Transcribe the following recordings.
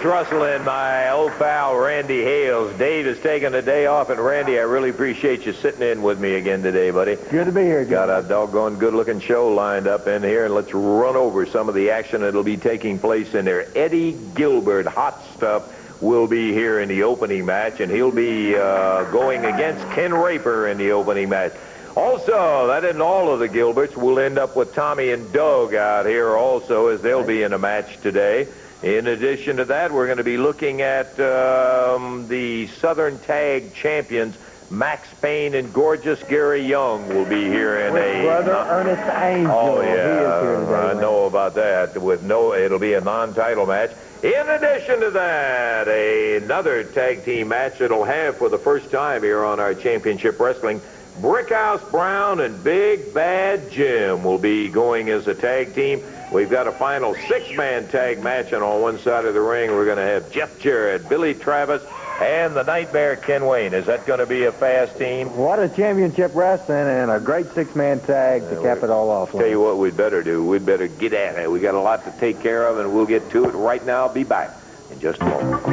Russell and my old pal Randy Hales. Dave is taking a day off, and Randy, I really appreciate you sitting in with me again today, buddy. Good to be here. Got a doggone good-looking show lined up in here, and let's run over some of the action that'll be taking place in there. Eddie Gilbert, hot stuff, will be here in the opening match, and he'll be going against Ken Raper in the opening match. Also, that isn't all of the Gilberts. We'll end up with Tommy and Doug out here also, as they'll be in a match today. In addition to that, we're going to be looking at the Southern Tag Champions, Max Payne and Gorgeous Gary Young will be here in Brother Ernest Angel. Oh, yeah, he is here today, I know about that. It'll be a non-title match. In addition to that, another tag team match that'll have for the first time here on our Championship Wrestling, Brickhouse Brown and Big Bad Jim will be going as a tag team. We've got a final six-man tag match, and on one side of the ring, we're going to have Jeff Jarrett, Billy Travis, and the Nightmare Ken Wayne. Is that going to be a fast team? What a championship wrestling and a great six-man tag to cap it all off. Tell you what we'd better do. We'd better get at it. We got a lot to take care of, and we'll get to it right now. I'll be back in just a moment.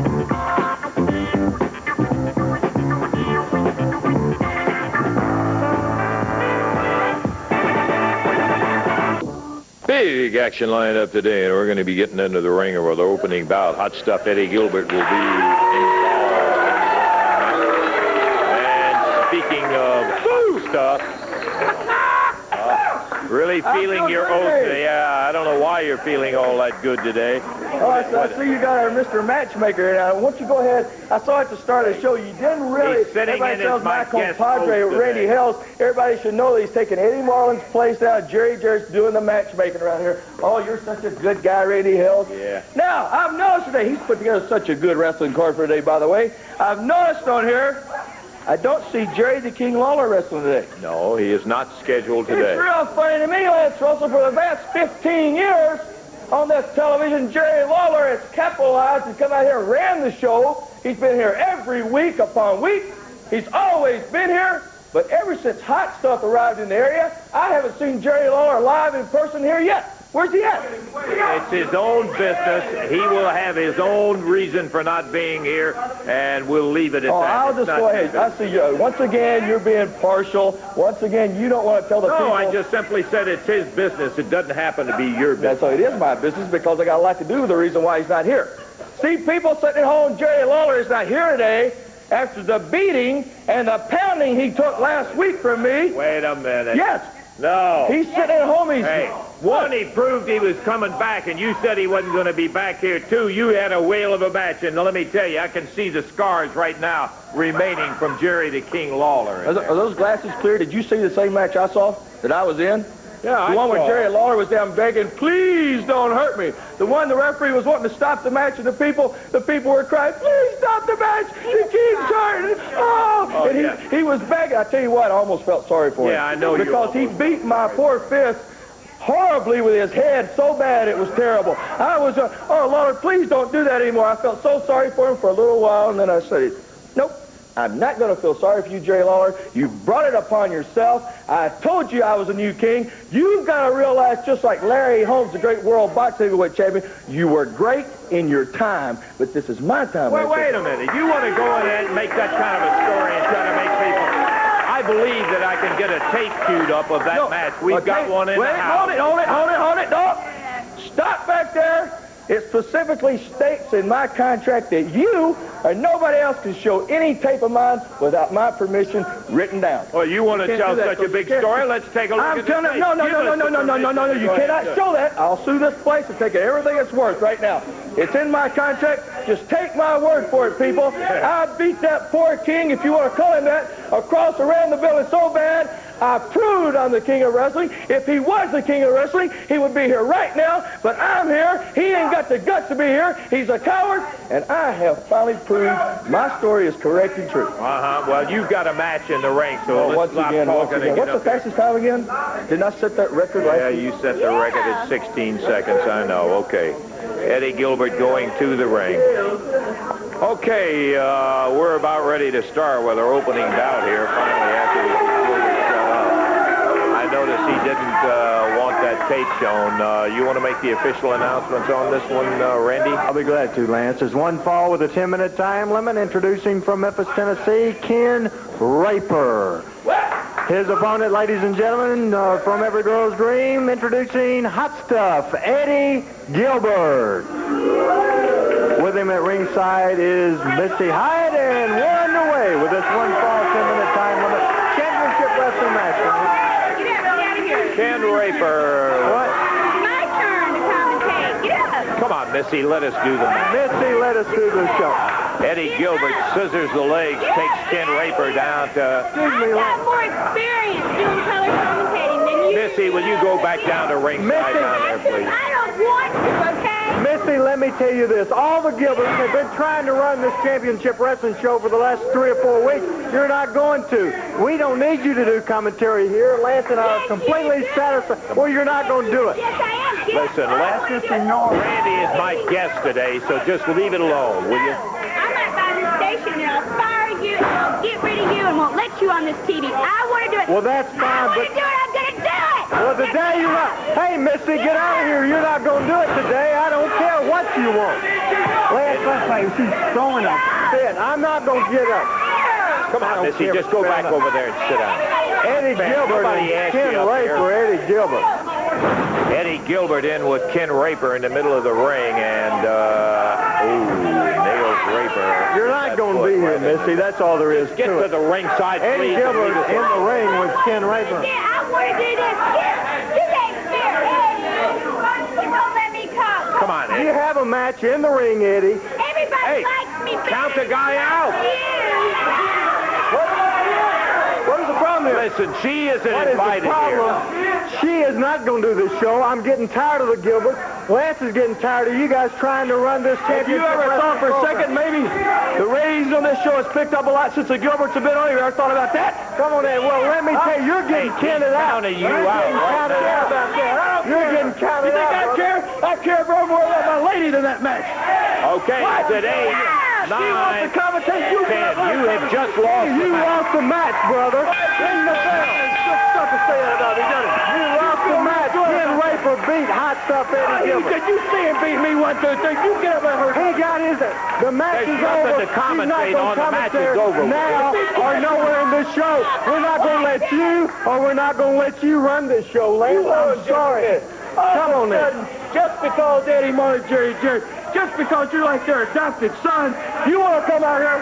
Big action lined up today, and we're going to be getting into the ring with the opening bout. Hot stuff Eddie Gilbert will be involved. And speaking of stuff, really feeling your oath. Yeah, I don't know why you're feeling all that good today. Oh, I see you got our Mr. Matchmaker. Now, why don't you go ahead? I saw at the start of the show you didn't really. He's sitting everybody in tells as my Michael guest Padre, host Randy today. Hales. Everybody should know that he's taking Eddie Marlin's place now. Jerry Jarrett's doing the matchmaking around here. Oh, you're such a good guy, Randy Hales. Yeah. Now, I've noticed today, he's put together such a good wrestling card for today, by the way. I've noticed on here, I don't see Jerry the King Lawler wrestling today. No, he is not scheduled today. It's real funny to me, Lance Russell, for the past 15 years on this television, Jerry Lawler has capitalized and come out here and ran the show. He's been here every week upon week. He's always been here. But ever since Hot Stuff arrived in the area, I haven't seen Jerry Lawler live in person here yet. Where's he at? It's his own business. He will have his own reason for not being here, and we'll leave it at that. I'll It's just not go ahead. his I see you. Once again, you're being partial. Once again, you don't want to tell the people. No, I just simply said it's his business. It doesn't happen to be your business. That's how it is my business, because I got a lot to do with the reason why he's not here. See, people sitting at home, Jerry Lawler is not here today after the beating and the pounding he took last week from me. Wait a minute. Yes. No. He's sitting at home. Hey, one, he proved he was coming back, and you said he wasn't going to be back here. Two, you had a whale of a match, and let me tell you, I can see the scars right now remaining from Jerry the King Lawler. Are those glasses clear? Did you see the same match I saw that I was in? Yeah, the one where Jerry Lawler was down begging, please don't hurt me. The one the referee was wanting to stop the match, and the people were crying, please stop the match. The King's hurting. Oh, and yeah. he was begging. I tell you what, I almost felt sorry for him. Yeah, I know you because he almost. beat my poor fist horribly with his head so bad it was terrible. I was, oh, Lord, please don't do that anymore. I felt so sorry for him for a little while, and then I said, nope. I'm not going to feel sorry for you, Jerry Lawler. You brought it upon yourself. I told you I was a new king. You've got to realize, just like Larry Holmes, the great world boxing heavyweight champion, you were great in your time, but this is my time. Wait a minute. You want to go in and make that kind of a story and try to make people... I believe that I can get a tape queued up of that match. We've got one in the house. Hold it. Don't. Stop back there. It specifically states in my contract that you or nobody else can show any tape of mine without my permission written down. Well, you want to tell such a big story? Let's take a look at the tape. No. You cannot show that. I'll sue this place and take everything it's worth right now. It's in my contract. Just take my word for it, people. I beat that poor king, if you want to call him that, across around the building so bad, I proved I'm the king of wrestling. If he was the king of wrestling, he would be here right now, but I'm here. He ain't got the guts to be here. He's a coward, and I have finally proved my story is correct and true. Well, you've got a match in the ring, so let's once stop again, talking and what's the fastest time again? Didn't I set that record right? Yeah, you set the record at 16 seconds, I know. Okay. Eddie Gilbert going to the ring. Okay, we're about ready to start with our opening bout here, finally, after Gilbert shut up. I noticed he didn't want that tape shown. You want to make the official announcements on this one, Randy? I'll be glad to, Lance. There's one fall with a 10-minute time limit. Introducing from Memphis, Tennessee, Ken Raper. His opponent, ladies and gentlemen, from Every Girl's Dream, introducing Hot Stuff, Eddie Gilbert. With him at ringside is Missy Hyde, and we're underway with this one fall 10-minute time limit championship wrestling match. Get out of here. Ken Raper. What? My turn to commentate. Get up. Come on, Missy, let us do the match. Missy, let us do the show. Eddie Gilbert scissors the legs, takes Ken Raper down to... I've got more experience doing color commentating than you. Missy, will you go back down to ringside down there, please? I don't want to, okay? Missy, let me tell you this. All the Gilberts have been trying to run this championship wrestling show for the last 3 or 4 weeks. You're not going to. We don't need you to do commentary here. Lance and I are completely satisfied. Well, you're not going to do it. Yes, I am. Listen, let's just ignore Randy is my guest today, so just leave it alone, will you? I'm not by this station, and I'll fire you, and I'll get rid of you, and won't let you on this TV. I want to do it. Well, that's fine, I want but... to do it. I'm going to do it. Well, today you're not... Hey, Missy, get out of here. You're not going to do it today. I don't care what you want. Lance, she's throwing a fit. I'm not going to get up. Come on, Missy, just go back over there and sit down. Eddie Gilbert nobody and asked Ken you up Raper, Eddie Gilbert. Eddie Gilbert in with Ken Raper in the middle of the ring, and, nails Raper. You're not going to be here, Missy. That's all there is Get to to it. the ringside, Eddie please. Gilbert in the ring with Ken Raper. Yeah, I want to do this. You ain't fair, Eddie. You won't let me talk. Come on, Eddie. You have a match in the ring, Eddie. Everybody likes me better count the guy out. than you. What is the problem here? Listen, she isn't What is the invited here. problem? She is not going to do this show. I'm getting tired of the Gilbert. Lance is getting tired of you guys trying to run this Have championship. you ever thought for a wrestling second maybe the ratings on this show has picked up a lot since the Gilberts have been on? You ever thought about that? program? Come on, Ed. Well, let me tell you, you're getting counted out. counting you You're out getting right counted now. out about that. You're getting counted You think out. I care? I care far more about my lady than that match. Okay, today, She wants to 9, commentate. You 10. You have just lost the You match. lost the match, brother. Ring the bell. Good stuff to say that about me, doesn't it? You lost the match. Ken Raper beat Hot Stuff Eddie Gilbert. Did you see him beat me 1, 2, 3? You get up and hurt. He got his... The match There's is nothing over. to commentate He's not on. The gonna match is commentate over. now or nowhere in this show. We're not going to let you or we're not going to let you run this show, Lance. I'm sorry. Come on, then. Just because Eddie Martin, Jerry, just because you're like their adopted son, you want to come out here,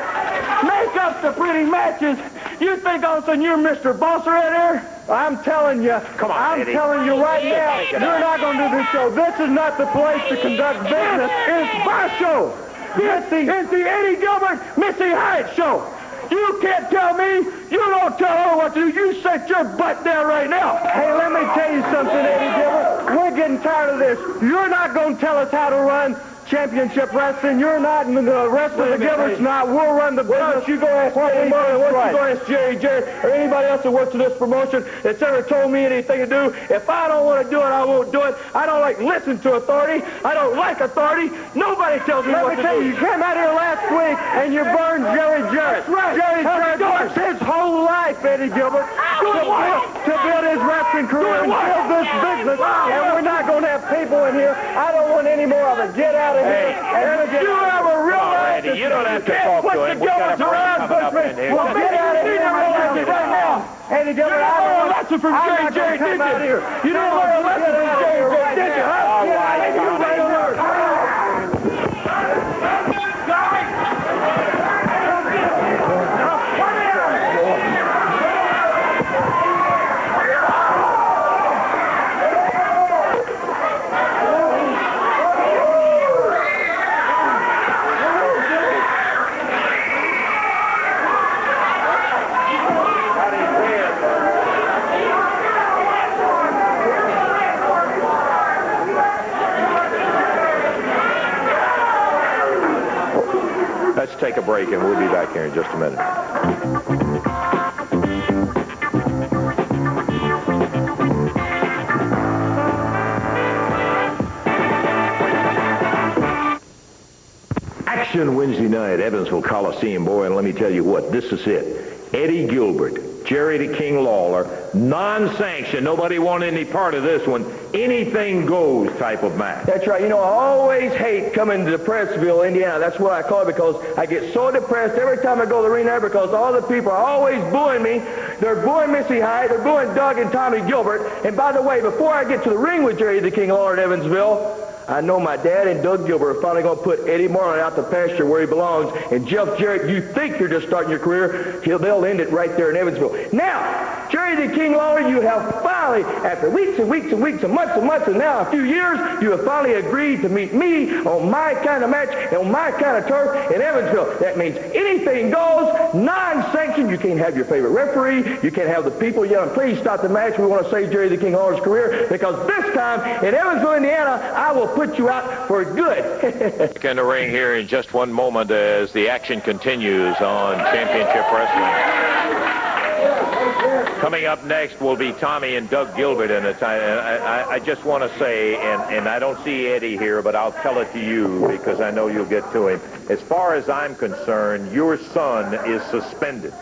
make up the pretty matches. You think all of a sudden you're Mr. Boss right here? I'm telling you. Come on, I'm Eddie. telling you right now. Take it You're out. not going to do this show. This is not the place to conduct business. It's my show. It's the Eddie Gilbert, Missy Hyde show. You can't tell me. You don't tell her what to do. You set your butt down right now. Hey, let me tell you something, Eddie Gilbert. We're getting tired of this. You're not going to tell us how to run championship wrestling. You're not, and the rest of the Gilbert's not. We'll run the Why business. don't you go ask Eddie Martin, why don't you go ask Jerry, or anybody else that works in this promotion that's ever told me anything to do. If I don't want to do it, I won't do it. I don't like listen to authority. I don't like authority. Nobody tells me Let what me to tell do. you, you came out here last week and you burned Jerry Jarrett. That's right. Jerry How's Jarrett it going? worked his whole life, Eddie Gilbert, to build his wrestling career and build this business. And we're not going to have people in here. I don't want any more of it. Get out of here. And if you ever realize Eddie, you don't have to can't talk put to the him. We got a Gilberts break around, coming up Bushman. in here. Well, get out of here right now. Eddie Gilbert, You didn't learn a lesson from I'm Jerry not gonna Jerry, come did out you? here. You didn't learn a lesson from Jerry Jerry, did you, huh? All Yeah, right, you Tommy. might have learned. Let's take a break, and we'll be back here in just a minute. Action Wednesday night, Evansville Coliseum. Boy, and let me tell you what, this is it. Eddie Gilbert, Jerry the King Lawler, non-sanctioned. Nobody wanted any part of this one. Anything goes type of match. That's right. You know, I always hate coming to Depressville, Indiana. That's what I call it, because I get so depressed every time I go to the arena because all the people are always booing me. They're booing Missy Hyatt. They're booing Doug and Tommy Gilbert. And by the way, before I get to the ring with Jerry the King Lawler in Evansville, I know my dad and Doug Gilbert are finally going to put Eddie Marlin out to pasture where he belongs. And Jeff Jarrett, you think you're just starting your career, they'll end it right there in Evansville. Now, Jerry the King Lawler, you have finally, after weeks and weeks and weeks and months, and now a few years, you have finally agreed to meet me on my kind of match, on my kind of turf in Evansville. That means anything goes, non-sanctioned. You can't have your favorite referee. You can't have the people yelling, please stop the match. We want to save Jerry the King Lawler's career, because this time in Evansville, Indiana, I will put you out for good. In the ring here in just one moment as the action continues on Championship Wrestling. Coming up next will be Tommy and Doug Gilbert in a time. I just want to say, and I don't see Eddie here, but I'll tell it to you because I know you'll get to him. As far as I'm concerned, your son is suspended.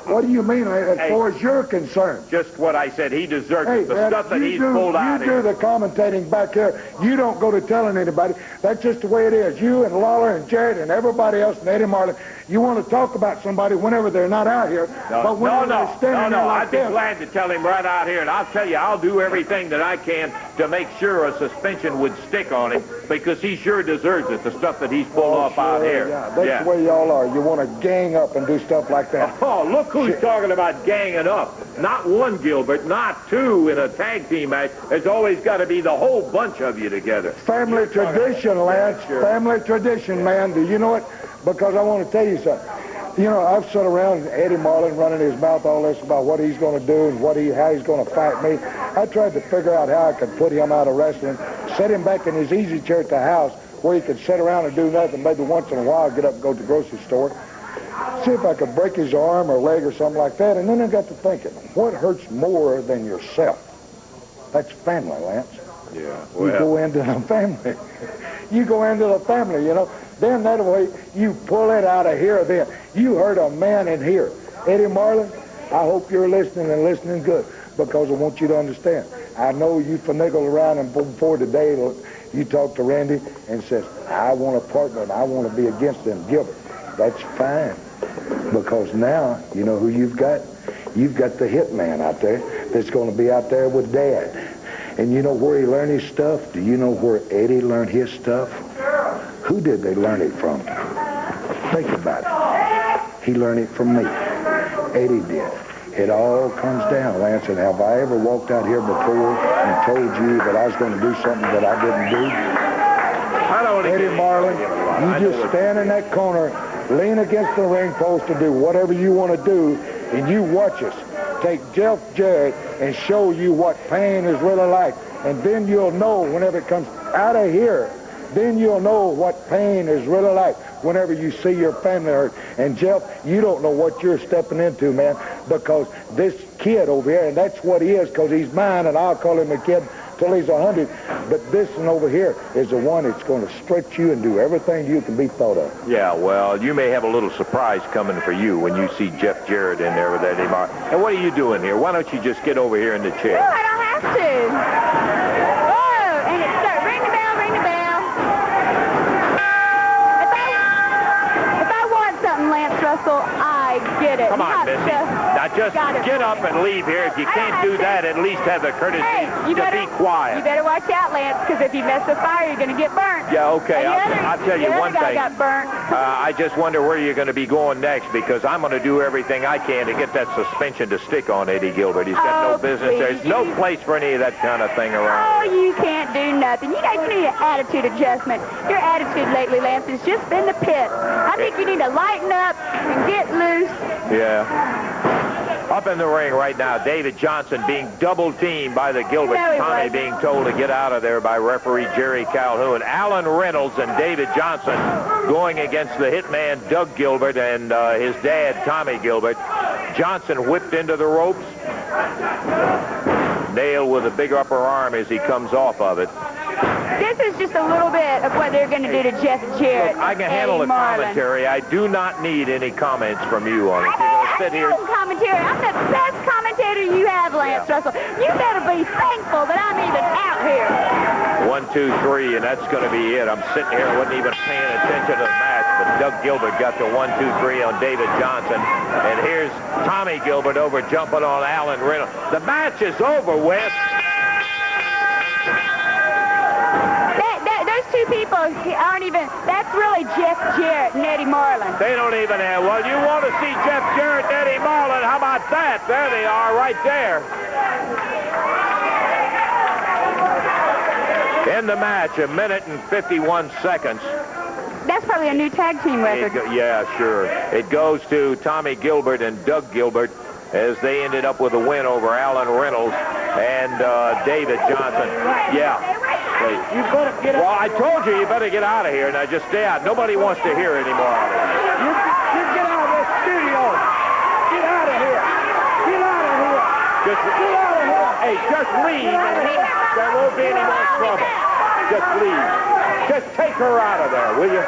What do you mean, as far as you're concerned? Just what I said. He deserves it. The man, stuff that he's pulled out here. You do the commentating back here. You don't go to telling anybody. That's just the way it is. You and Lawler and Jarrett and everybody else and Eddie Marlin, you want to talk about somebody whenever they're not out here. But whenever they're standing there like I'd be glad to tell him right out here. And I'll tell you, I'll do everything that I can to make sure a suspension would stick on him, because he sure deserves it, the stuff that he's pulled off out here. Yeah, that's the way y'all are. You want to gang up and do stuff like that. Oh, look who's talking about ganging up. Not one, Gilbert, not two in a tag team match. There's always got to be the whole bunch of you together. Family tradition, Lance. Family tradition, man. Do you know it? Because I want to tell you something. You know, I've sat around Eddie Marlin running his mouth all this about what he's going to do and how he's going to fight me. I tried to figure out how I could put him out of wrestling, set him back in his easy chair at the house where he could sit around and do nothing, maybe once in a while get up and go to the grocery store. See if I could break his arm or leg or something like that. And then I got to thinking, what hurts more than yourself? That's family, Lance. Yeah. Well, you go into the family. You go into the family, you know. Then that way you pull it out of here then. You hurt a man in here. Eddie Marlin, I hope you're listening and listening good, because I want you to understand. I know you finagled around, and before today you talked to Randy and says, I want a partner and I want to be against them, Gilbert. That's fine, because now you know who you've got? You've got the hitman out there that's going to be out there with Dad. And you know where he learned his stuff? Do you know where Eddie learned his stuff? Who did they learn it from? Think about it. He learned it from me. Eddie did. It all comes down, Lance. And have I ever walked out here before and told you that I was going to do something that I didn't do? Eddie Marlin, you just stand in that corner, lean against the ring post and do whatever you want to do, and you watch us take Jeff Jarrett and show you what pain is really like. And then you'll know whenever it comes out of here, then you'll know what pain is really like whenever you see your family hurt. And Jeff, you don't know what you're stepping into, man, because this kid over here, and that's what he is, because he's mine, and I'll call him a kid till he's 100. But this one over here is the one that's going to stretch you and do everything you can be thought of. Yeah, well, you may have a little surprise coming for you when you see Jeff Jarrett in there with Eddie Marlin. And what are you doing here? Why don't you just get over here in the chair? No, I don't have to. Oh, and it starts. Ring the bell, ring the bell. If I want something, Lance Russell, I get it. Come on, Missy. Now just get up and leave here. If you can't do that, at least have the courtesy to be quiet. You better watch out, Lance, because if you mess with fire, you're going to get burnt. Yeah, okay. I'll tell you one thing. Got burnt. I just wonder where you're going to be going next, because I'm going to do everything I can to get that suspension to stick on Eddie Gilbert. He's got no business. Please. There's no place for any of that kind of thing around. Oh, you can't do nothing. You need an attitude adjustment. Your attitude lately, Lance, has just been the pit. I think you need to lighten up and get loose. Yeah. Up in the ring right now, David Johnson being double-teamed by the Gilbert. No, Tommy being told to get out of there by referee Jerry Calhoun. Alan Reynolds and David Johnson going against the hitman Doug Gilbert and his dad, Tommy Gilbert. Johnson whipped into the ropes. Nailed with a big upper arm as he comes off of it. This is just a little bit of what they're going to do to Jeff Jarrett. Look, I can handle the commentary. I do not need any comments from you on it. You're going to sit here. Commentary. I'm the best commentator you have, Lance Russell. You better be thankful that I'm even out here. 1, 2, 3, and that's going to be it. I'm sitting here, wasn't even paying attention to the match, but Doug Gilbert got the 1, 2, 3 on David Johnson. And here's Tommy Gilbert over jumping on Alan Reynolds. The match is over, Wes. Those two people aren't even, that's really Jeff Jarrett and Eddie Marlin. They don't even have, well, you want to see Jeff Jarrett and Eddie Marlin? How about that? There they are right there. In the match, 1 minute and 51 seconds. That's probably a new tag team record. Yeah, sure. It goes to Tommy Gilbert and Doug Gilbert as they ended up with a win over Alan Reynolds and David Johnson. Yeah. You better get out. Well, I told you better get out of here. Now just stay out. Nobody wants to hear anymore out of here. You get out of this studio. Get out of here. Get out of here. Get out of here. Hey, just leave and there won't be any more trouble. Just leave. Just take her out of there, will you?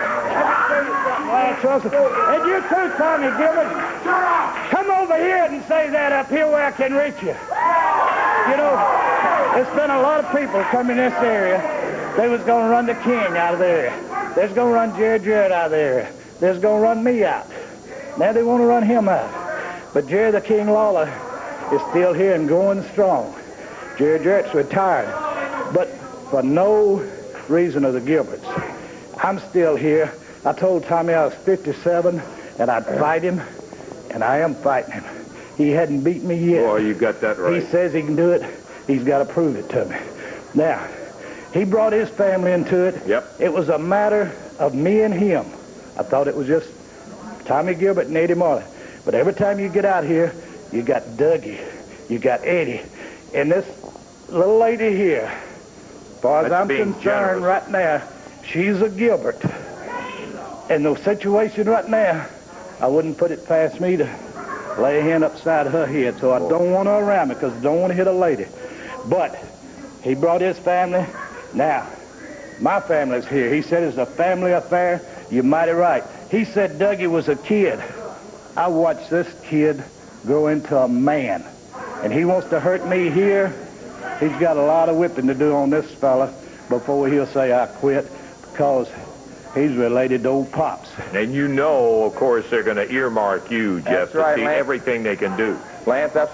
Lance Russell. And you too, Tommy Gilbert. Come over here and say that up here where I can reach you. You know, there's been a lot of people come in this area. They was going to run the King out of there. They's going to run Jerry Jarrett out of there. They's going to run me out. Now they want to run him out. But Jerry the King Lawler is still here and going strong. Jerry Jarrett's retired. But for no reason of the Gilberts. I'm still here. I told Tommy I was 57 and I'd fight him, and I am fighting him. He hadn't beat me yet. Boy, you got that right. He says he can do it. He's got to prove it to me. Now, he brought his family into it. Yep. It was a matter of me and him. I thought it was just Tommy Gilbert and Eddie Marlin. But every time you get out here, you got Dougie, you got Eddie, and this little lady here, as far as I'm concerned right now, she's a Gilbert. And the situation right now, I wouldn't put it past me to lay a hand upside her head, so I don't want her around me because I don't want to hit a lady. But he brought his family. Now, my family's here. He said it's a family affair. You're mighty right. He said Dougie was a kid. I watched this kid grow into a man. And he wants to hurt me here. He's got a lot of whipping to do on this fella before he'll say I quit, because he's related to old Pops. And you know, of course, they're going to earmark you, Jeff, That's right, to see Lance. everything they can do. Lance, I've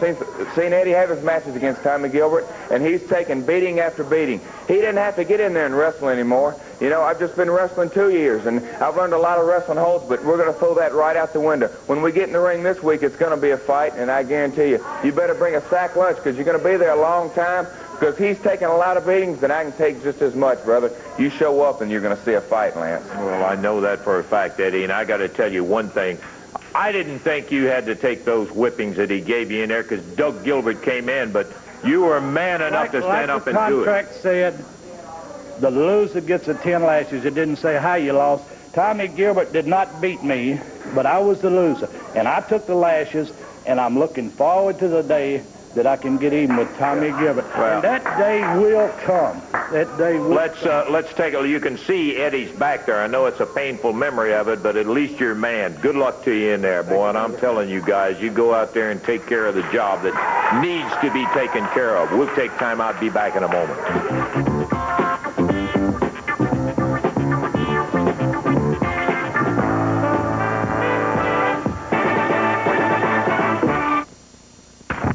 seen Eddie have his matches against Tommy Gilbert, and he's taken beating after beating. He didn't have to get in there and wrestle anymore. You know, I've just been wrestling 2 years, and I've learned a lot of wrestling holds, but we're going to throw that right out the window. When we get in the ring this week, it's going to be a fight, and I guarantee you, you better bring a sack lunch, because you're going to be there a long time, because he's taking a lot of beatings, and I can take just as much, brother. You show up, and you're going to see a fight, Lance. Well, I know that for a fact, Eddie, and I got to tell you one thing. I didn't think you had to take those whippings that he gave you in there because Doug Gilbert came in, but you were man enough to stand up and do it. The contract said the loser gets the 10 lashes. It didn't say how you lost. Tommy Gilbert did not beat me, but I was the loser. And I took the lashes, and I'm looking forward to the day that I can get even with Tommy Gilbert. Well, and that day will come. That day will come. Let's take a look. You can see Eddie's back there. I know it's a painful memory of it, but at least you're a man. Good luck to you in there, boy. And I'm telling you guys, you go out there and take care of the job that needs to be taken care of. We'll take time out. Be back in a moment.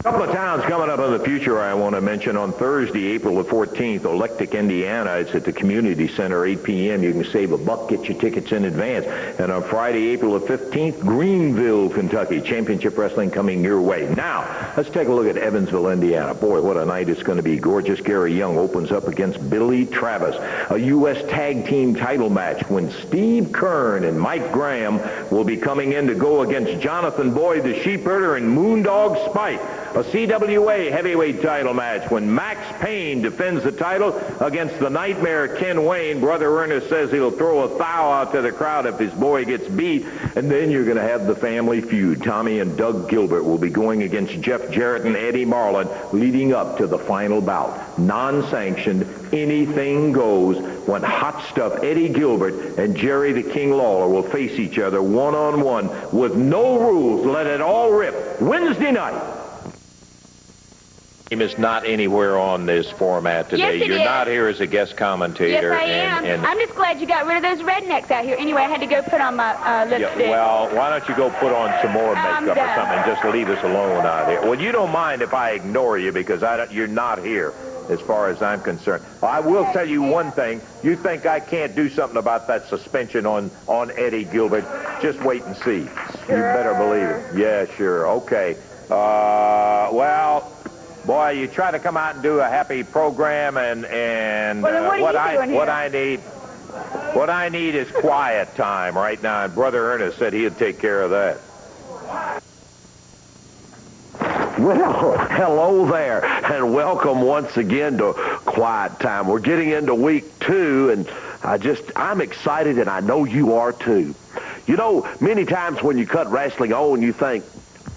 Couple of towns coming up in in the future, I want to mention on Thursday, April the 14th, Electric, Indiana. It's at the Community Center, 8 p.m. You can save $1, get your tickets in advance. And on Friday, April the 15th, Greenville, Kentucky. Championship Wrestling coming your way. Now, let's take a look at Evansville, Indiana. Boy, what a night it's going to be. Gorgeous Gary Young opens up against Billy Travis. A U.S. Tag Team title match when Steve Kern and Mike Graham will be coming in to go against Jonathan Boyd, the Sheepherder, and Moondog Spike. A CWA heavyweight title match when Max Payne defends the title against the Nightmare Ken Wayne. Brother Ernest says he'll throw a thou out to the crowd if his boy gets beat. And then you're going to have the family feud. Tommy and Doug Gilbert will be going against Jeff Jarrett and Eddie Marlin leading up to the final bout. Non-sanctioned, anything goes when Hot Stuff Eddie Gilbert and Jerry the King Lawler will face each other one-on-one with no rules. Let it all rip. Wednesday night. Is not anywhere on this format today. Yes, You're is. not here as a guest commentator. Yes, I am. And I'm just glad you got rid of those rednecks out here. Anyway, I had to go put on my lipstick. yeah, well, why don't you go put on some more I'm makeup or done. something and just leave us alone out here? Well, you don't mind if I ignore you because you're not here as far as I'm concerned. I will tell you one thing. You think I can't do something about that suspension on Eddie Gilbert? Just wait and see. You better believe it. Yeah, sure. Okay. Well... Boy, you try to come out and do a happy program, and Well, what I need is quiet time right now. And Brother Ernest said he'd take care of that. Well, hello there, and welcome once again to Quiet Time. We're getting into week 2, and I'm excited, and I know you are too. You know, many times when you cut wrestling on, you think,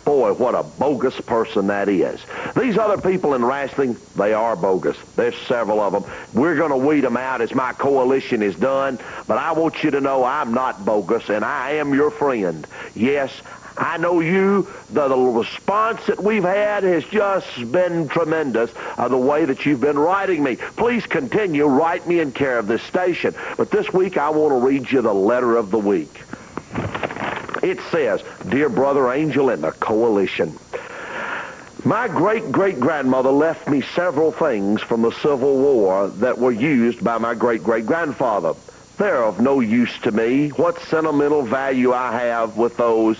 boy, what a bogus person that is. These other people in wrestling, they are bogus. There's several of them. We're going to weed them out as my coalition is done, but I want you to know I'm not bogus, and I am your friend. Yes, I know you. The response that we've had has just been tremendous, the way that you've been writing me. Please continue. Write me in care of this station. But this week, I want to read you the letter of the week. It says, Dear Brother Angel and the Coalition, my great-great-grandmother left me several things from the Civil War that were used by my great-great-grandfather. They're of no use to me. What sentimental value I have with those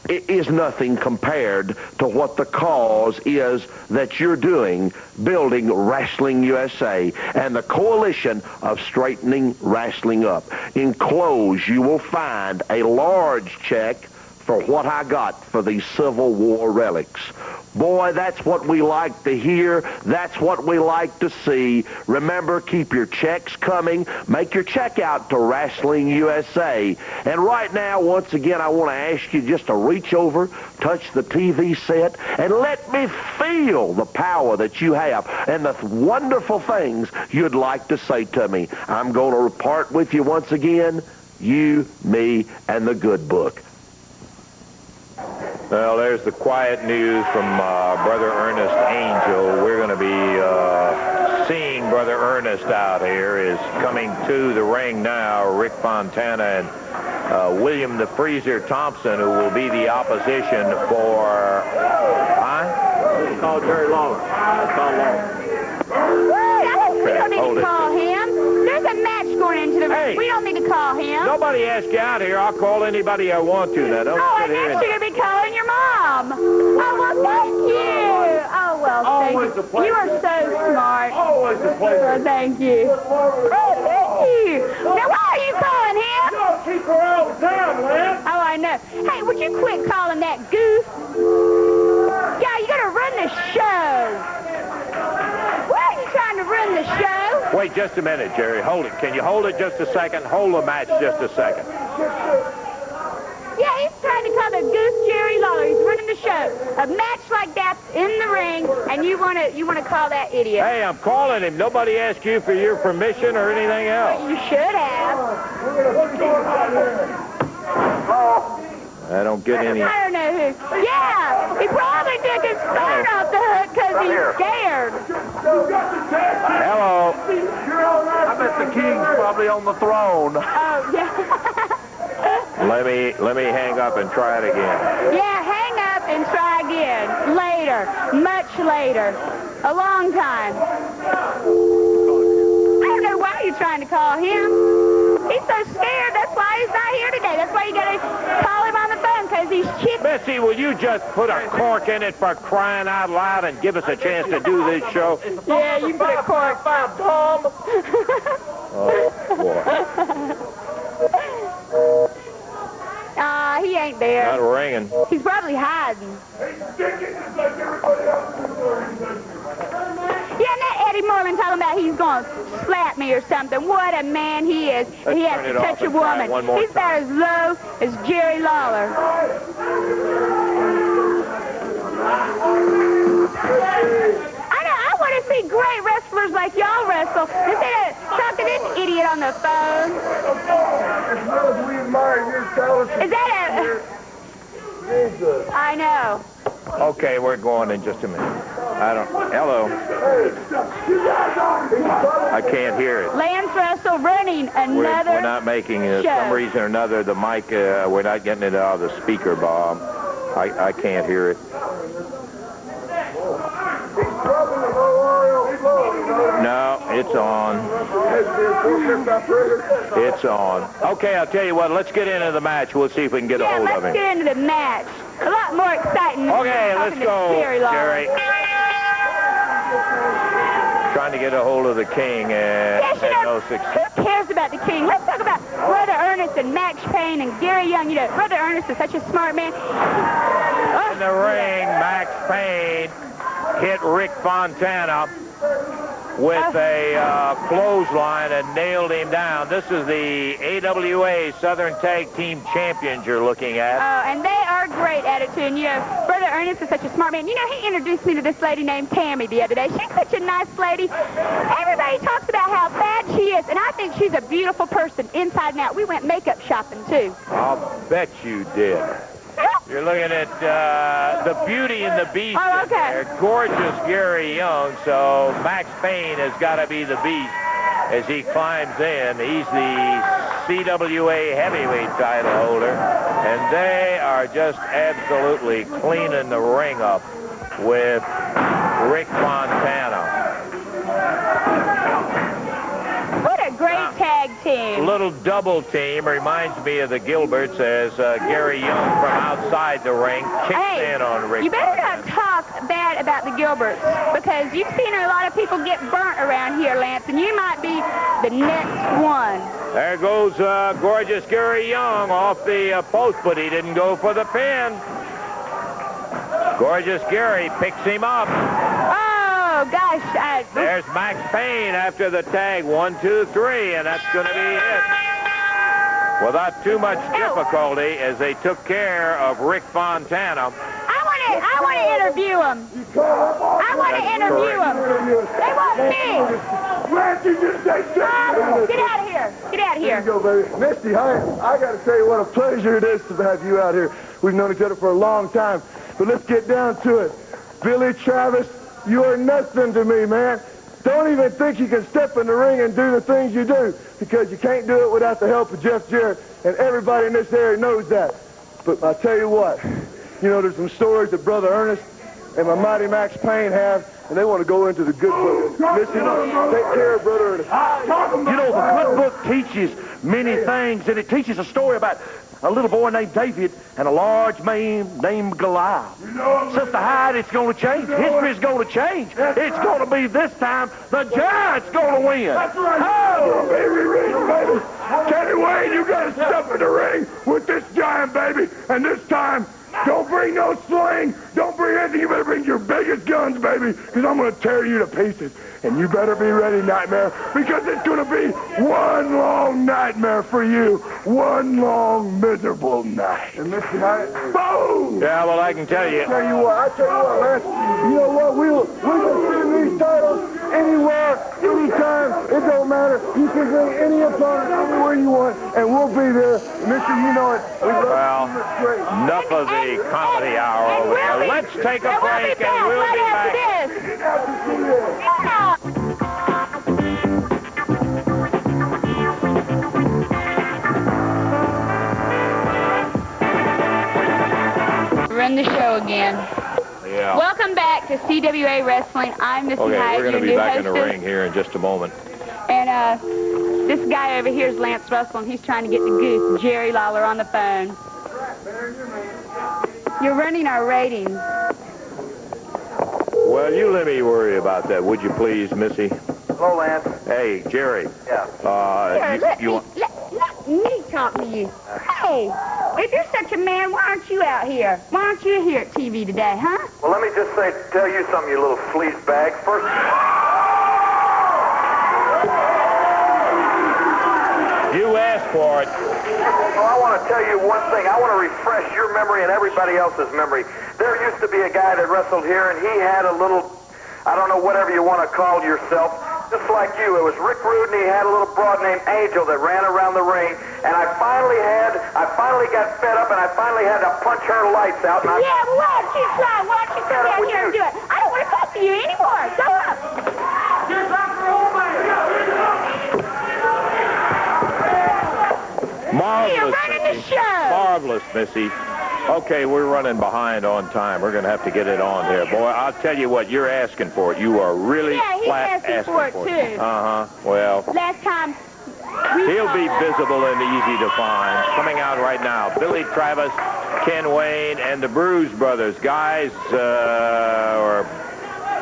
is nothing compared to what the cause is that you're doing, building Wrestling USA and the coalition of straightening wrestling up. Enclosed, you will find a large check for what I got for these Civil War relics. Boy, that's what we like to hear. That's what we like to see. Remember, keep your checks coming. Make your check out to Wrestling USA. And right now, once again, I want to ask you just to reach over, touch the TV set, and let me feel the power that you have and the wonderful things you'd like to say to me. I'm going to part with you once again, you, me, and the good book. Well, there's the quiet news from Brother Ernest Angel. We're going to be seeing Brother Ernest out here. Is coming to the ring now, Rick Fontana and William the Freezer Thompson, who will be the opposition for... Huh? Call Jerry Lawler. Call Lawler. We don't need to call him. There's a match going into the ring. Hey, we don't need to call him. Nobody asked you out here. I'll call anybody I want to. Now, don't I sit here guess you're going to be calling your mom. Oh, well, thank you. Oh, well, Always thank a you. pleasure. You are so smart. Always a pleasure. Thank you. Oh, thank you. Now, why are you calling him? You don't keep her all the time, Lance. Oh, I know. Hey, would you quit calling that goof? Yeah, you got to run the show. Why are you trying to run the show? Wait just a minute, Jerry. Hold it. Can you hold it just a second? Hold the match just a second. Yeah, he's trying to call the goose Jerry Lawler. He's running the show. A match like that's in the ring, and you want to call that idiot. Hey, I'm calling him. Nobody asked you for your permission or anything else. You should have. I don't get any... I don't know who. Yeah, he probably took his phone off the hook because he's scared. Hello. I bet the king's probably on the throne. Oh, yeah. Let me hang up and try it again. Yeah, hang up and try again. Later. later, much later, a long time. I don't know why you're trying to call him. He's so scared, that's why he's not here today. That's why you got to call him on the phone, because he's chicken. Missy, will you just put a cork in it for crying out loud and give us a chance to do this show? Yeah, you put a cork. Oh, boy. He ain't there. Not ringing. He's probably hiding. Yeah, and that Eddie Moreland talking about he's going to slap me or something. What a man he is. Let's he has turn it to touch off a and try it woman. one more He's about as low as Jerry Lawler. I want to see great wrestlers like y'all wrestle instead of talking to this idiot on the phone. Is that a... I know. Okay, we're going in just a minute. Hello. I can't hear it. Lance Russell running another We're not making it. For show. some reason or another, the mic, we're not getting it out of the speaker, Bob. I can't hear it. No, it's on. It's on. Okay, I'll tell you what. Let's get into the match. We'll see if we can get a hold of him. Let's get into the match. A lot more exciting. Okay, let's go, Jerry. Trying to get a hold of the King and Yes, you had know, no success. who cares about the King? Let's talk about Brother Ernest and Max Payne and Gary Young. You know, Brother Ernest is such a smart man. In the ring, Max Payne hit Rick Fontana with a clothesline and nailed him down. This is the AWA Southern Tag Team Champions you're looking at. And they are great at it, too. And, you know, Brother Ernest is such a smart man. You know, he introduced me to this lady named Tammy the other day. She's such a nice lady. Everybody talks about how bad she is, and I think she's a beautiful person inside and out. We went makeup shopping, too. I'll bet you did. You're looking at the Beauty and the Beast in there. Gorgeous Gary Young, so Max Payne has got to be the Beast as he climbs in. He's the CWA heavyweight title holder, and they are just absolutely cleaning the ring up with Rick Fontana. What a great tag team. Little double team reminds me of the Gilberts as Gary Young from outside the ring kicks in on Rick. You better not talk bad about the Gilberts, because you've seen a lot of people get burnt around here, Lance, and you might be the next one. There goes gorgeous Gary Young off the post, but he didn't go for the pin. Gorgeous Gary picks him up. Oh, gosh. There's Max Payne after the tag. 1, 2, 3, and that's going to be it. Without too much difficulty, as they took care of Rick Fontana. I want to interview him. I want to interview him. They want me. Get out of here. Get out of here. Here you go, baby. Misty, I got to tell you what a pleasure it is to have you out here. We've known each other for a long time. But let's get down to it. Billy Travis, you are nothing to me, man. Don't even think you can step in the ring and do the things you do, because you can't do it without the help of Jeff Jarrett, and everybody in this area knows that. But I tell you what, you know, there's some stories that Brother Ernest and my mighty Max Payne have, and they want to go into the good book. Listen, take care of Brother Ernest. You know, the good book teaches many things, and it teaches a story about a little boy named David and a large man named Goliath. Sister Hyde, it's going to change. History's going to change. It's going to be this time the giant's going to win. That's right. Oh, baby, baby. Kenny Wayne, you got to step in the ring with this giant, baby. And this time, don't bring no sling. Don't bring anything. You better bring your biggest guns, baby, because I'm going to tear you to pieces. And you better be ready, Nightmare, because it's going to be one long nightmare for you. One long, miserable night. And Mr. Knight, boom! Yeah, well, I can tell you. I tell you what, Lance, you know what, we can bring these titles anywhere, anytime. It don't matter. You can bring any opponent anywhere you want, and we'll be there. Mister, you know it. Well, enough of the comedy hour over there. Let's take a break, and we'll be back. Run the show again. Yeah. Yeah. Welcome back to CWA Wrestling. I'm Missy Okay, Hyde, we're going to your be new back in the hostess. ring here in just a moment. And this guy over here is Lance Russell, and he's trying to get the goose, Jerry Lawler, on the phone. You're running our ratings. Well, you let me worry about that, would you please, Missy? Hello, Lance. Hey, Jerry. Yeah. Here, let me talk to you. Hey, if you're such a man, why aren't you out here? Why aren't you here at TV today, huh? Well, let me just tell you something, you little fleece bag. First, You asked for it. well, I want to tell you one thing. I want to refresh your memory and everybody else's memory. There used to be a guy that wrestled here, and he had a little, I don't know, whatever you want to call yourself, just like you. It was Rick Rude, and he had a little broad named Angel that ran around the ring, and I finally got fed up, and I finally had to punch her lights out. And Yeah, well, why don't you try? Why don't you come down here and do it? I don't want to talk to you anymore. Go up. Marvelous, You're running the Missy. show. Marvelous, Missy. Okay, we're running behind on time. We're going to have to get it on here. Boy, I'll tell you what, you're asking for it. You are really Yeah, he's flat asking for it, too. Uh-huh. Well, Last time, he'll be visible and easy to find. Coming out right now, Billy Travis, Ken Wayne, and the Bruise Brothers. Guys,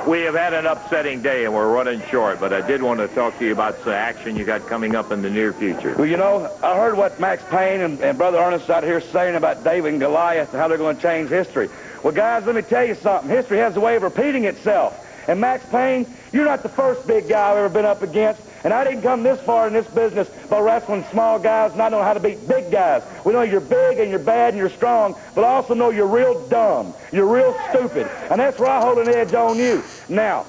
we have had an upsetting day, and we're running short, but I did want to talk to you about some action you got coming up in the near future. Well, you know, I heard what Max Payne and Brother Ernest out here saying about David and Goliath and how they're going to change history. Well, guys, let me tell you something. History has a way of repeating itself. And Max Payne, you're not the first big guy I've ever been up against. And I didn't come this far in this business by wrestling small guys, and I know how to beat big guys. We know you're big and you're bad and you're strong, but I also know you're real dumb. You're real stupid. And that's where I hold an edge on you. Now,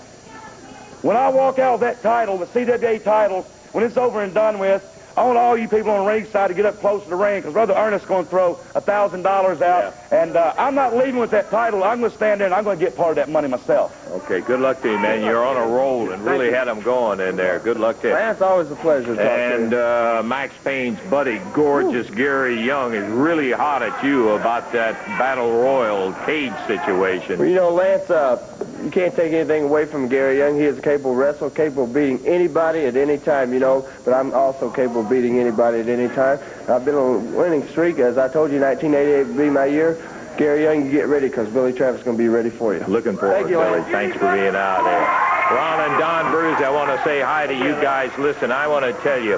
when I walk out of that title, the CWA title, when it's over and done with, I want all you people on the ringside to get up close to the ring, because Brother Ernest's going to throw $1,000 out, yeah. And I'm not leaving with that title. I'm going to stand there and I'm going to get part of that money myself. Okay, good luck to you, man. You're on a roll and really had them going in there. Good luck to you. Man, it's always a pleasure to talk to you. And Max Payne's buddy, gorgeous Gary Young, is really hot at you about that Battle Royal cage situation. Well, you know, Lance, you can't take anything away from Gary Young. He is a capable wrestler, capable of beating anybody at any time, you know, but I'm also capable of beating anybody at any time. I've been on a winning streak. As I told you, 1988 would be my year. Gary Young, you get ready, because Billy Travis is going to be ready for you. Looking forward, Billy. Thanks for being out there. Ron and Don Bruce, I want to say hi to you guys. Listen, I want to tell you,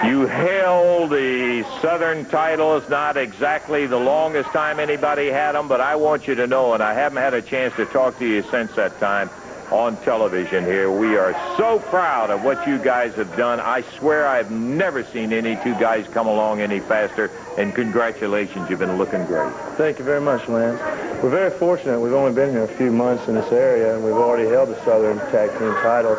you held the Southern titles, not exactly the longest time anybody had them, but I want you to know, and I haven't had a chance to talk to you since that time on television here, we are so proud of what you guys have done. I swear I've never seen any two guys come along any faster, and congratulations, you've been looking great. Thank you very much, Lance. We're very fortunate. We've only been here a few months in this area, and we've already held the Southern Tag Team titles.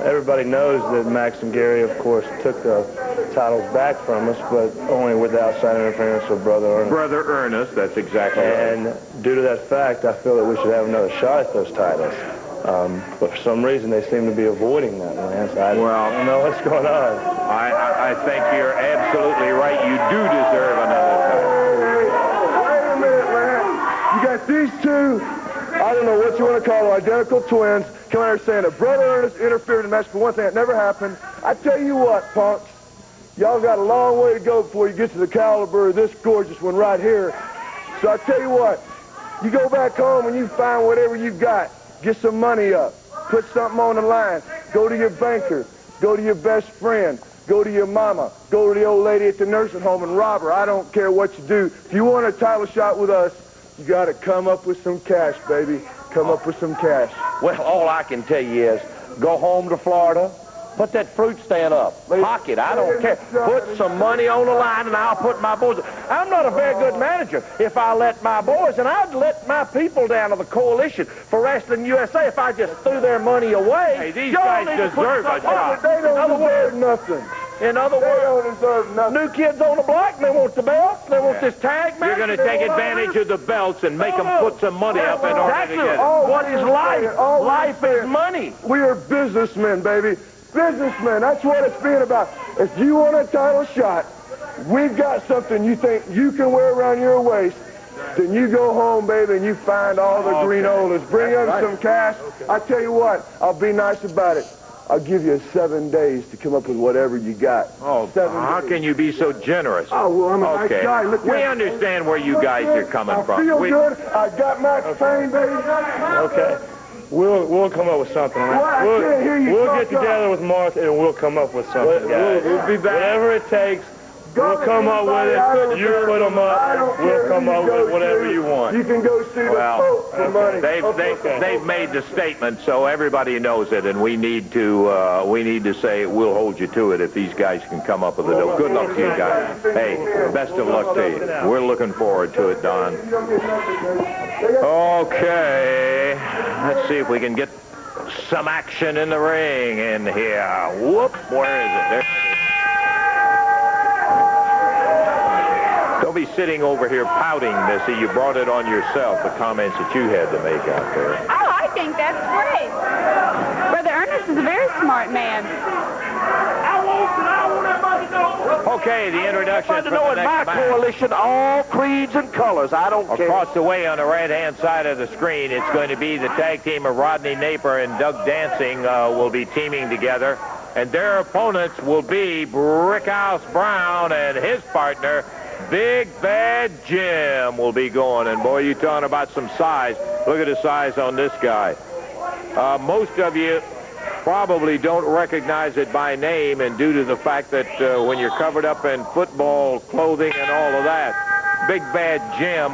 Everybody knows that Max and Gary, of course, took the titles back from us, but only with the outside interference of Brother Ernest. Brother Ernest, that's exactly right. And due to that fact, I feel that we should have another shot at those titles. But for some reason, they seem to be avoiding that, Lance. I don't know what's going on. I think you're absolutely right. You do deserve another title. Wait a minute, Lance. You got these two, I don't know what you want to call them, identical twins, coming here saying that Brother Ernest interfered in the match. For one thing, it never happened. I tell you what, punks, y'all got a long way to go before you get to the caliber of this gorgeous one right here. So I tell you what, you go back home and you find whatever you got. Get some money up. Put something on the line. Go to your banker. Go to your best friend. Go to your mama. Go to the old lady at the nursing home and rob her. I don't care what you do. If you want a title shot with us, you got to come up with some cash, baby. Come up with some cash. Well, all I can tell you is go home to Florida, put that fruit stand up, pocket, I don't care. Put some money on the line and I'll put my boys. I'm not a very good manager if I let my boys, and I'd let my people down of the coalition for Wrestling USA if I just threw their money away. Hey, these guys deserve a job. They don't deserve nothing. In other They words, don't deserve nothing. new kids on the block, they want the belts, they want this tag match. You're going to take advantage of the belts and make them put some money up in order to get it. What is life? Life is money. We are businessmen, baby. Businessmen. That's what it's been about. If you want a title shot, we've got something you think you can wear around your waist. then you go home, baby, and you find all the greenolas. Bring up some cash. I tell you what, I'll be nice about it. I'll give you 7 days to come up with whatever you got. Oh, 7 how days. can you be so generous? Oh, well, I'm a nice guy. Look, we understand where you guys are coming from. I feel good. I got my fame, baby. Okay. We'll come up with something. Well, I can't hear you We'll talk get together with Martha and we'll come up with something, guys. We'll be back. Whatever it takes, we'll come up with it. You put them up. We'll come up with whatever you want. You can go see the Pope for money. They've made the statement, so everybody knows it, and we need to say we'll hold you to it if these guys can come up with it. Good luck to you guys. Hey, best of luck to you. We're looking forward to it, Don. Okay, let's see if we can get some action in the ring in here. Whoop, where is it? There it is. Don't be sitting over here pouting, Missy. You brought it on yourself, the comments that you had to make out there. Oh, I think that's great. Brother Ernest is a very smart man. Okay, the introduction for the in my next match. coalition, all creeds and colors. I don't care. Across the way on the right-hand side of the screen, it's going to be the tag team of Rodney Naper and Doug Dancing will be teaming together. And their opponents will be Brickhouse Brown and his partner, Big Bad Jim, will be going. And, boy, you're talking about some size. Look at the size on this guy. Most of you probably don't recognize it by name, and due to the fact that when you're covered up in football clothing and all of that, Big Bad Jim,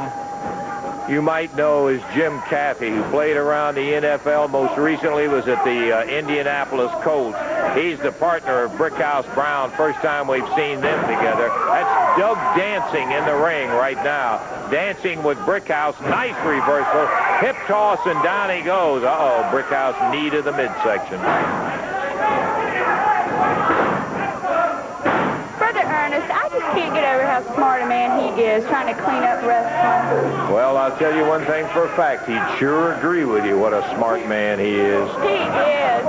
you might know as Jim Caffey, who played around the NFL. Most recently was at the Indianapolis Colts. He's the partner of Brickhouse Brown. First time we've seen them together. That's Doug Dancing in the ring right now. Dancing with Brickhouse. Nice reversal. Hip toss, and down he goes. Uh-oh, Brickhouse knee to the midsection. Brother Ernest, I just can't get over how smart a man he is trying to clean up wrestling. Well, I'll tell you one thing for a fact. He'd sure agree with you what a smart man he is. He is.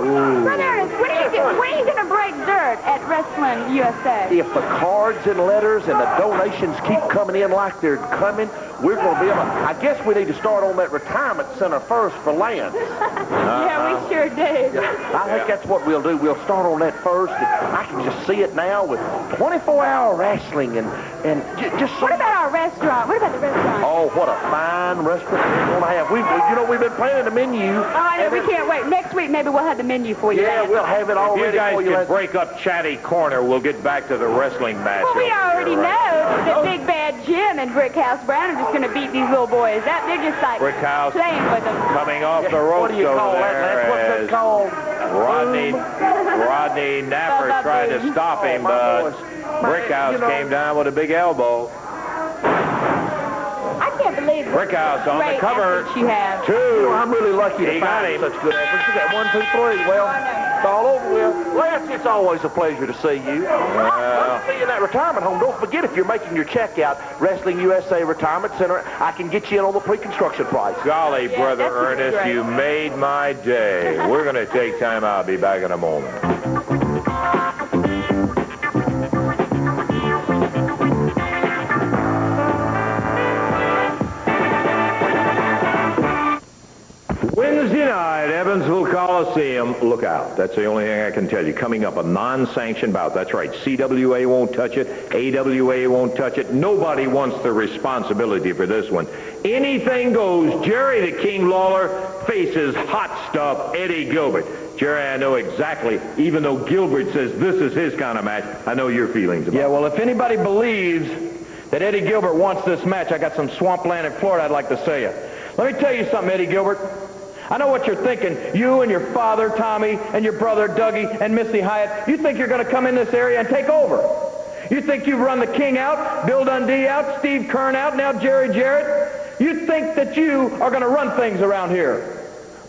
Brother Ernest, when are you going to break dirt at Wrestling USA? If the cards and letters and the donations keep coming in like they're coming, we're going to be able to, I guess we need to start on that retirement center first for Lance. Yeah, we sure do. I think that's what we'll do. We'll start on that first. I can just see it now with 24-hour wrestling and just so. What about our restaurant? What about the restaurant? Oh, what a fine restaurant we're going to have. We've been planning a menu. Oh, I know. We can't wait. Next week, maybe we'll have the menu for you. Yeah, we'll have it all If you ready guys for you. can break up Chatty Corner, we'll get back to the wrestling match. Well, we over already here, know right? that Big Bad Jim and Brickhouse Brown are just going to beat these little boys out. They're just like Brickhouse playing with them. coming off the ropes What do you call over that, there Lance? What's that as called? Rodney Napper tried to stop him, but Brickhouse came down with a big elbow. I can't believe Brickhouse on the great cover. efforts you have. Two. I'm really lucky to He got find him. such good efforts. You got 1, 2, 3. Well, it's all over with. Lance, it's always a pleasure to see you. I'll see you in that retirement home. Don't forget, if you're making your check out, Wrestling USA Retirement Center, I can get you in on the pre-construction price. Golly, Yeah, Brother that's gonna be Ernest, great. you made my day. We're going to take time out. I'll be back in a moment. Wednesday night, Evansville Coliseum. Look out. That's the only thing I can tell you. Coming up, a non-sanctioned bout. That's right. CWA won't touch it. AWA won't touch it. Nobody wants the responsibility for this one. Anything goes. Jerry the King Lawler faces hot stuff Eddie Gilbert. Jerry, I know exactly, even though Gilbert says this is his kind of match, I know your feelings about it. Yeah, well, if anybody believes that Eddie Gilbert wants this match, I got some swampland in Florida I'd like to sell you. Let me tell you something, Eddie Gilbert. I know what you're thinking. You and your father, Tommy, and your brother, Dougie, and Missy Hyatt, you think you're going to come in this area and take over. You think you've run the King out, Bill Dundee out, Steve Kern out, now Jerry Jarrett. You think that you are going to run things around here.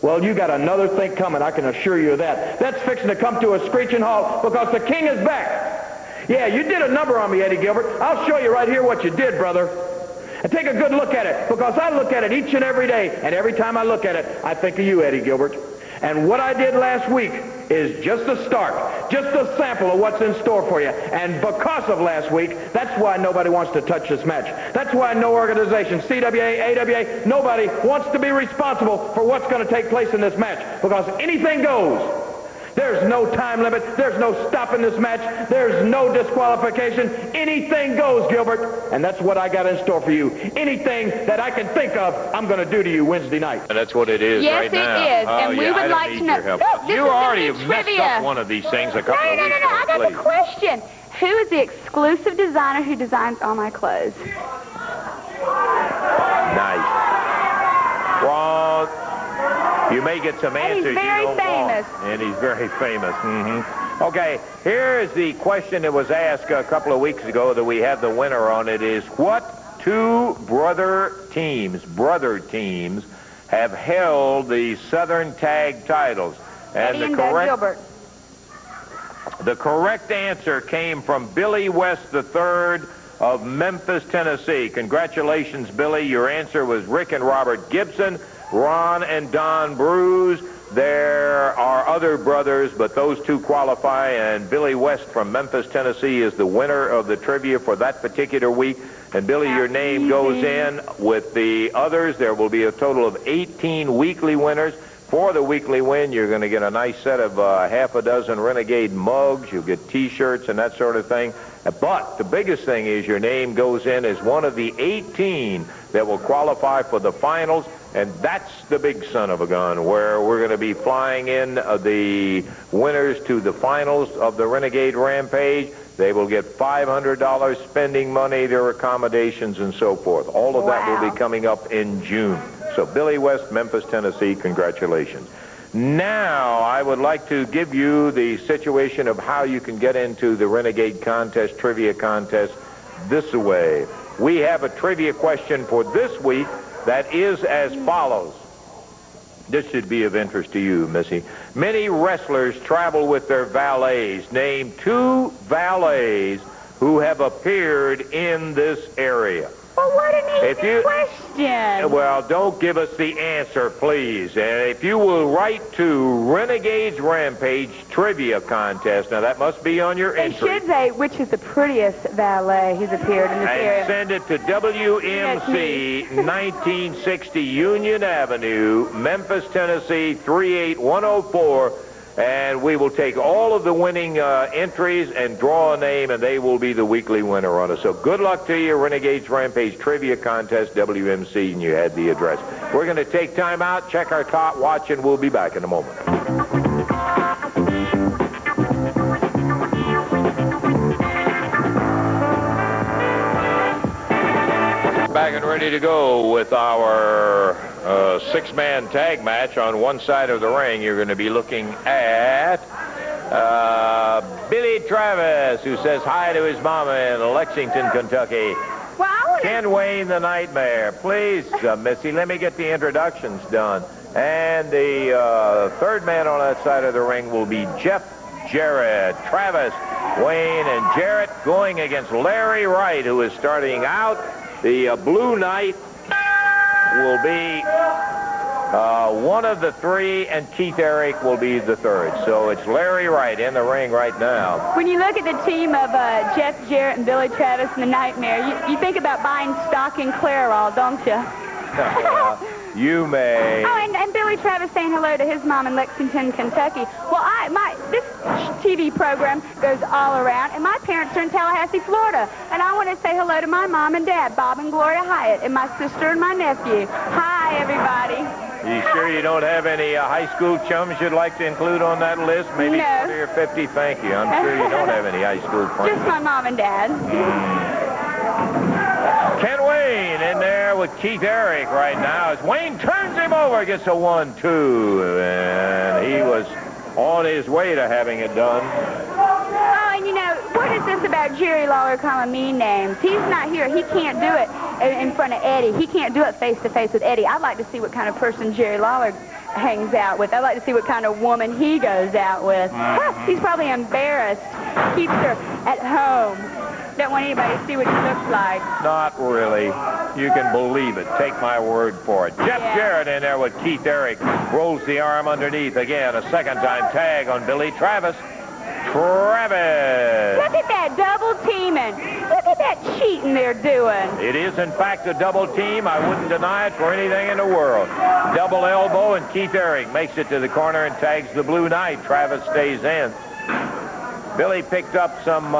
Well, you got another thing coming, I can assure you of that. That's fixing to come to a screeching halt because the King is back. Yeah, you did a number on me, Eddie Gilbert. I'll show you right here what you did, brother. And take a good look at it, because I look at it each and every day, and every time I look at it, I think of you, Eddie Gilbert. And what I did last week is just a start, just a sample of what's in store for you. And because of last week, that's why nobody wants to touch this match. That's why no organization, CWA, AWA, nobody wants to be responsible for what's going to take place in this match, because anything goes. There's no time limit. There's no stopping this match. There's no disqualification. Anything goes, Gilbert. And that's what I got in store for you. Anything that I can think of, I'm going to do to you Wednesday night. And that's what it is right now. Yes, it is. And we would like to know. No, you already messed up one of these things a couple of weeks ago. No. I got the question. Who is the exclusive designer who designs all my clothes? Nice. Wrong. You may get some answers. And he's very famous. And he's very famous. Okay, here is the question that was asked a couple of weeks ago that we have the winner on. It is, what two brother teams have held the Southern Tag titles? And the correct answer came from Billy West III of Memphis, Tennessee. Congratulations, Billy. Your answer was Rick and Robert Gibson, Ron and Don Bruce. There are other brothers, but those two qualify, and Billy West from Memphis, Tennessee is the winner of the trivia for that particular week. And Billy, your name goes in with the others. There will be a total of 18 weekly winners. For the weekly win, you're going to get a nice set of half a dozen Renegade mugs. You'll get T-shirts and that sort of thing. But the biggest thing is your name goes in as one of the 18 that will qualify for the finals. And that's the big son of a gun, where we're going to be flying in the winners to the finals of the Renegade Rampage. They will get $500 spending money, their accommodations, and so forth. All of that will be coming up in June. So Billy West, Memphis, Tennessee, congratulations. Now, I would like to give you the situation of how you can get into the Renegade Contest, Trivia Contest, this way. We have a trivia question for this week that is as follows. This should be of interest to you, Missy. Many wrestlers travel with their valets. Name two valets who have appeared in this area. Well, what an easy question. Well, don't give us the answer, please. And if you will write to Renegades Rampage Trivia Contest, now that must be on your entry. They should say which is the prettiest valet who's appeared in this area. And send it to WMC 1960 Union Avenue, Memphis, Tennessee 38104. And we will take all of the winning entries and draw a name, and they will be the weekly winner on it. So good luck to you, Renegades Rampage Trivia Contest, WMC, and you had the address. We're going to take time out, check our top watch, and we'll be back in a moment. Back and ready to go with our six-man tag match. On one side of the ring, you're going to be looking at Billy Travis, who says hi to his mama in Lexington, Kentucky. Well, Ken Wayne, the Nightmare. Please, Missy, let me get the introductions done. And the third man on that side of the ring will be Jeff Jarrett. Travis, Wayne, and Jarrett going against Larry Wright, who is starting out. The Blue Knight will be one of the three, and Keith Eric will be the third. So it's Larry Wright in the ring right now. When you look at the team of Jeff Jarrett and Billy Travis and the Nightmare, you think about buying stock in Clairol, don't you? You may. Oh, and Billy Travis saying hello to his mom in Lexington, Kentucky. Well, this TV program goes all around, and my parents are in Tallahassee, Florida. And I want to say hello to my mom and dad, Bob and Gloria Hyatt, and my sister and my nephew. Hi, everybody. You sure you don't have any high school chums you'd like to include on that list? Maybe 40 or 50? Thank you. I'm sure you don't have any high school friends. Just my mom and dad. Ken Wayne in there with Keith Eric right now as Wayne turns him over, gets a 1-2, and he was on his way to having it done. Oh, and you know, what is this about Jerry Lawler calling me names? He's not here. He can't do it in front of Eddie. He can't do it face-to-face with Eddie. I'd like to see what kind of person Jerry Lawler hangs out with. I'd like to see what kind of woman he goes out with. He's probably embarrassed. Keeps her at home. Don't want anybody to see what he looks like. Not really. You can believe it. Take my word for it. Jeff Jarrett in there with Keith Eric. Rolls the arm underneath. Again, a second-time tag on Billy Travis. Travis. Look at that double teaming. Look at that cheating they're doing. It is, in fact, a double team. I wouldn't deny it for anything in the world. Double elbow, and Keith Eric makes it to the corner and tags the Blue Knight. Travis stays in. Billy picked up some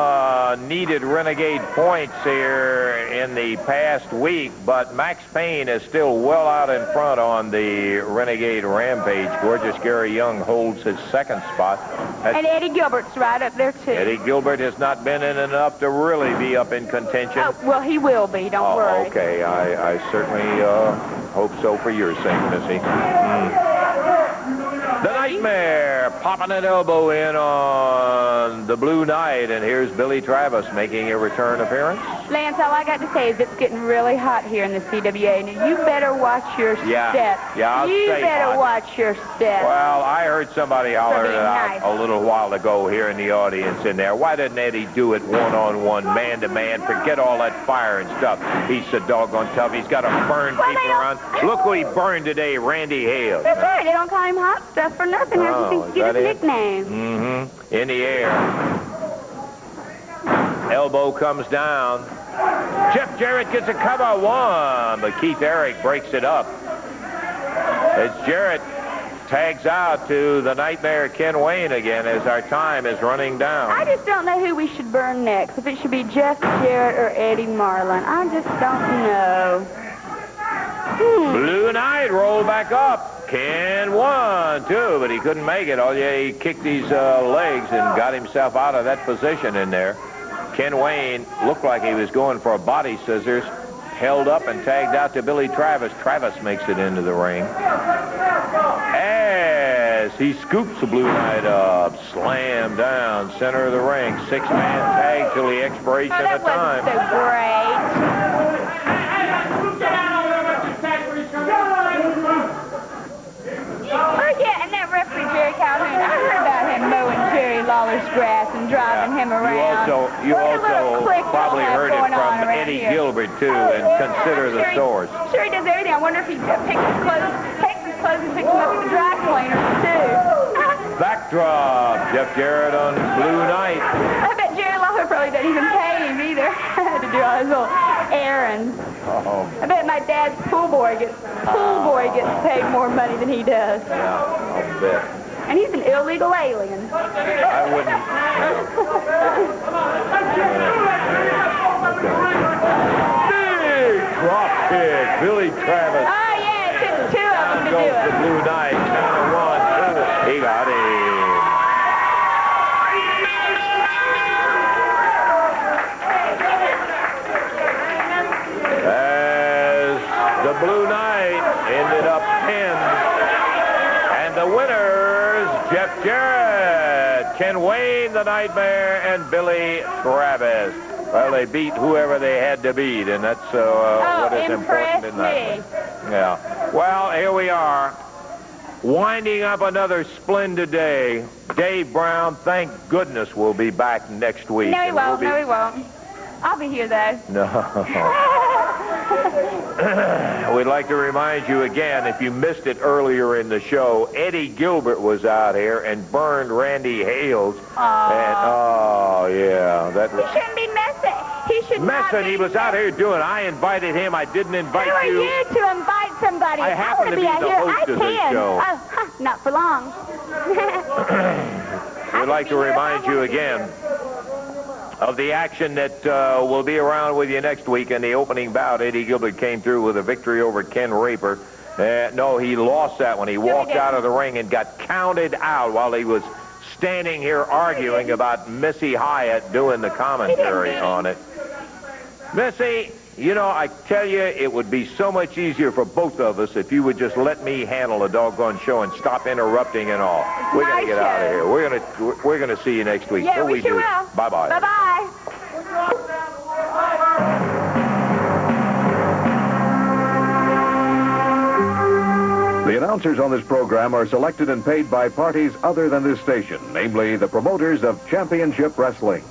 needed Renegade points here in the past week, but Max Payne is still well out in front on the Renegade Rampage. Gorgeous Gary Young holds his second spot. And Eddie Gilbert's right up there, too. Eddie Gilbert has not been in enough to really be up in contention. Oh, well, he will be. Don't worry. Okay. I certainly hope so for your sake, Missy. The Nightmare popping an elbow in on the Blue Knight, and here's Billy Travis making a return appearance. Lance, all I got to say is it's getting really hot here in the CWA, and you better watch your step. Yeah, I'll you stay better hot. Watch your step. Well, I heard somebody holler it out a little while ago here in the audience in there. Why didn't Eddie do it one-on-one, man-to-man? Forget all that fire and stuff. He's so doggone tough. He's got to burn people around. Look what he burned today, Randy Hales. That's right. They don't call him Hot Stuff for nothing. I think he gets a nickname. Mm-hmm. In the air. Elbow comes down. Jeff Jarrett gets a cover one, but Keith Eric breaks it up. As Jarrett tags out to the Nightmare Ken Wayne again as our time is running down. I just don't know who we should burn next. If it should be Jeff Jarrett or Eddie Marlin. I just don't know. Blue Knight roll back up. Ken 1, 2, but he couldn't make it. Oh, yeah, he kicked his legs and got himself out of that position in there. Ken Wayne looked like he was going for a body scissors, held up and tagged out to Billy Travis. Travis makes it into the ring. As he scoops the Blue Knight up, slam down, center of the ring, 6-man tag till the expiration of time. That wasn't so great. Oh, yeah, and that referee, Jerry Calhoun, I heard about him mowing Jerry Lawler's grass and driving him around. You also probably heard it from Eddie Gilbert, too, and consider the source. Sure, he does everything. I wonder if he takes his clothes and picks them up at the dry cleaners, too. Backdrop, Jeff Jarrett on Blue Knight. I bet Jerry Lawler probably doesn't even pay him either to do all his little errands. I bet my dad's pool boy gets paid more money than he does. Yeah, I'll bet. And he's an illegal alien. I wouldn't. Big drop kick, Billy Travis. Oh, yeah, it took two of them to do Goes it. the Blue Knight, 1, 2. He got him. The Blue Knight ended up pinned. And the winners, Jeff Jarrett, Ken Wayne, the Nightmare, and Billy Travis. Well, they beat whoever they had to beat, and that's what is important in that one. Yeah. Well, here we are, winding up another splendid day. Dave Brown, thank goodness, will be back next week. No, he won't. No, he won't. I'll be here, though. No. We'd like to remind you again, if you missed it earlier in the show, Eddie Gilbert was out here and burned Randy Hales. And, oh, yeah. That was... He shouldn't be messing. He should not be He was out here doing. I invited him. I didn't invite you. you. Who are you to invite somebody? I happen to be the host of this show. Oh, not for long. We'd like to remind you again of the action that will be around with you next week in the opening bout. Eddie Gilbert came through with a victory over Ken Raper. No, he lost that one. He walked out of the ring and got counted out while he was standing here arguing about Missy Hyatt doing the commentary on it. Missy, you know, I tell you, it would be so much easier for both of us if you would just let me handle a doggone show and stop interrupting and all. We're going to get out of here. We're gonna see you next week. Yeah, we sure will. Bye-bye. Bye-bye. The announcers on this program are selected and paid by parties other than this station, namely the promoters of Championship Wrestling.